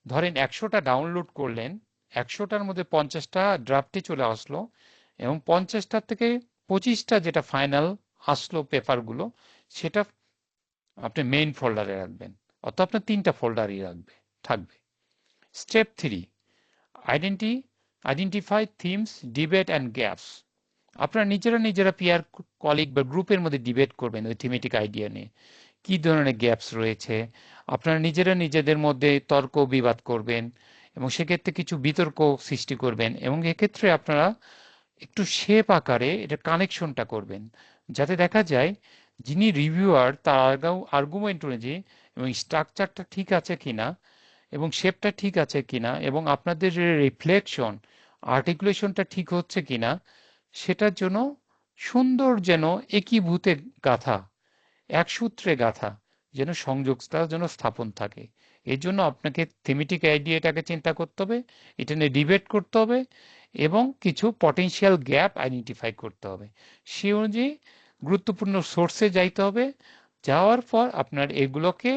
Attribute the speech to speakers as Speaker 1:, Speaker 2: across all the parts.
Speaker 1: ধরেন 100টা ডাউনলোড করলেন, 100টার মধ্যে 50টা ড্রাফটে চলে আসলো এবং 50টার থেকে 25টা যেটা ফাইনাল আসলো পেপারগুলো, সেটা আপনি মেইন ফোল্ডারে রাখবেন। অর্থাৎ আপনার 3টা ফোল্ডারই থাকবে। Step 3, identity identify themes, debate and gaps. আপনারা নিজেরা পিয়ার কলিগ বা গ্রুপের মধ্যে ডিবেট করবেন ওই থিমেটিক আইডিয়া নিয়ে। কি ধরনের গ্যাপস রয়েছে, আপনারা নিজেদের মধ্যে তর্ক বিবাদ করবেন এবং সেক্ষেত্রে কিছু বিতর্ক সৃষ্টি করবেন এবং এক্ষেত্রে আপনারা একটু শেপ আকারে এটা কানেকশনটা করবেন, যাতে দেখা যায় যিনি রিভিউয়ার তার আর্গুমেন্ট অনুযায়ী এবং স্ট্রাকচারটা ঠিক আছে কিনা এবং শেপটা ঠিক আছে কিনা এবং আপনাদের যে রিফ্লেকশন, আর্টিকুলেশনটা ঠিক হচ্ছে কিনা, সেটার জন্য সুন্দর যেন একীভূতে গাথা, এক সূত্রে গাথা, যেন সংযোগটা যেন স্থাপন থাকে। এর জন্য আপনাকে থিমেটিক আইডিয়াটাকে চিন্তা করতে হবে, এটা নিয়ে ডিবেট করতে হবে এবং কিছু পটেনশিয়াল গ্যাপ আইডেন্টিফাই করতে হবে। সে অনুযায়ী গুরুত্বপূর্ণ সোর্সে যাইতে হবে। যাওয়ার পর আপনার এগুলোকে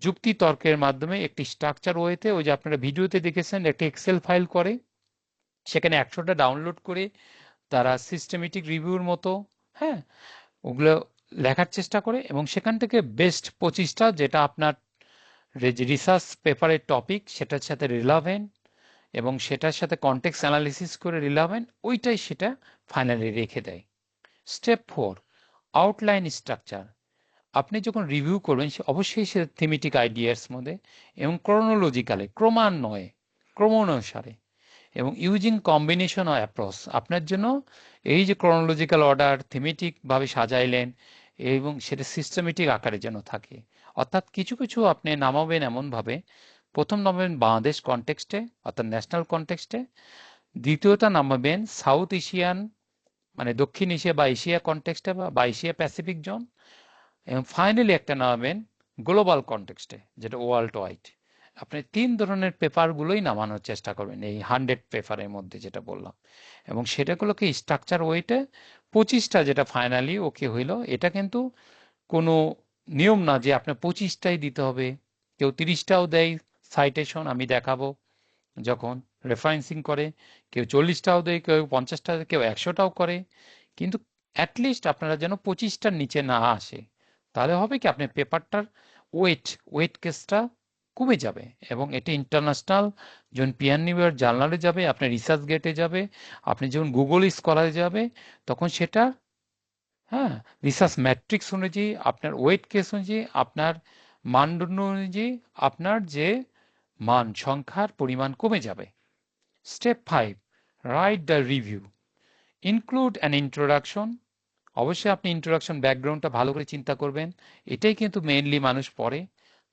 Speaker 1: যুক্তি তর্কের মাধ্যমে একটি স্ট্রাকচার ওয়েতে, ওই যে আপনারা ভিডিওতে দেখেছেন একটা এক্সেল ফাইল করে, সেখানে 100টা ডাউনলোড করে তারা সিস্টেমেটিক রিভিউর মতো, হ্যাঁ, ওগুলো লেখার চেষ্টা করে এবং সেখান থেকে বেস্ট 25টা যেটা আপনার রিসার্চ পেপারের টপিক সেটার সাথে রিলাভেন্ট এবং সেটার সাথে কনটেক্সট অ্যানালিসিস করে রিলাভেন্ট, ওইটাই সেটা ফাইনালি রেখে দেয়। Step 4, outline structure. আপনি যখন রিভিউ করবেন অবশ্যই সে থিমেটিক আইডিয়াস মধ্যে এবং ক্রোনোলজিক্যালে, ক্রমান্বয়ে, ক্রমানুসারে এবং ইউজিং কম্বিনেশন অফ অ্যাপ্রোচ। আপনার জন্য এই যে ক্রোনোলজিক্যাল অর্ডার থিমেটিক ভাবে সাজাইলেন এবং সেটা সিস্টেমেটিক আকারে যেন থাকে। অর্থাৎ কিছু কিছু আপনি নামাবেন এমনভাবে, প্রথম নামাবেন বাংলাদেশ কনটেক্সটে অর্থাৎ ন্যাশনাল কনটেক্সটে, দ্বিতীয়টা নামাবেন সাউথ এশিয়ান মানে দক্ষিণ এশিয়া বা এশিয়া কনটেক্সটে বা এশিয়া প্যাসিফিক জোন, এবং ফাইনালি একটা নামাবেন গ্লোবাল কনটেক্সটে যেটা ওয়ার্ল্ড ওয়াইড। আপনি 3 ধরনের পেপারগুলোই নামানোর চেষ্টা করবেন এই 100 পেপারের মধ্যে যেটা বললাম, এবং সেটাগুলোকে স্ট্রাকচার ওয়েটে 25টা যেটা ফাইনালি ওকে হইলো। এটা কিন্তু কোনো নিয়ম না যে আপনার 25টাই দিতে হবে, কেউ 30টাও দেয় সাইটেশন, আমি দেখাবো যখন রেফারেন্সিং করে, কেউ 40টাও দেয়, কেউ 50টা, কেউ 100টাও করে, কিন্তু অ্যাটলিস্ট আপনারা যেন 25টার নিচে না আসে। তাহলে হবে কি আপনার পেপারটার ওয়েট কেসটা কমে যাবে এবং এটি ইন্টারন্যাশনাল যখন পিয়ার রিভিউয়ার জার্নালে যাবে, আপনার রিসার্চ গেটে যাবে, আপনি যখন গুগল স্কলারে যাবে, তখন সেটা, হ্যাঁ, রিসার্চ ম্যাট্রিক্স অনুযায়ী, আপনার ওয়েট কেস অনুযায়ী, আপনার মানদণ্ড অনুযায়ী আপনার যে মান সংখ্যার পরিমাণ কমে যাবে। Step 5, write the review, include an introduction. অবশ্যই আপনি ইন্ট্রোডাকশন ব্যাকগ্রাউন্ডটা ভালো করে চিন্তা করবেন, এটাই কিন্তু মেইনলি মানুষ পড়ে।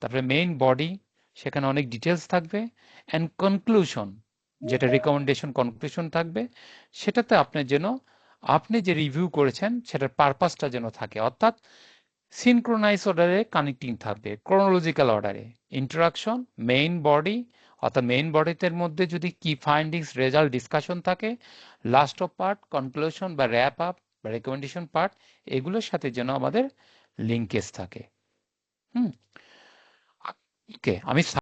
Speaker 1: তারপরে মেইন বডি, সেখানে অনেক ডিটেলস থাকবে, অ্যান্ড কনক্লুশন যেটা রিকমেন্ডেশন কনক্লুশন থাকবে, সেটাতে আপনার যেন আপনি যে রিভিউ করেছেন সেটার পারপাসটা যেন থাকে, অর্থাৎ সিনক্রোনাইজ অর্ডারে কানেক্টিং থাকবে, ক্রোনোলজিক্যাল অর্ডারে। ইন্ট্রোডাকশন, মেইন বডি, অর্থাৎ মেইন বডিতে মধ্যে যদি কি ফাইন্ডিংস রেজাল্ট ডিসকাশন থাকে, লাস্ট অফ পার্ট কনক্লুশন বা র্যাপ আপ বা রেকমেন্ডেশন পার্ট, এগুলোর সাথে যেন আমাদের লিঙ্কেজ থাকে। হুম, ওকে, আমি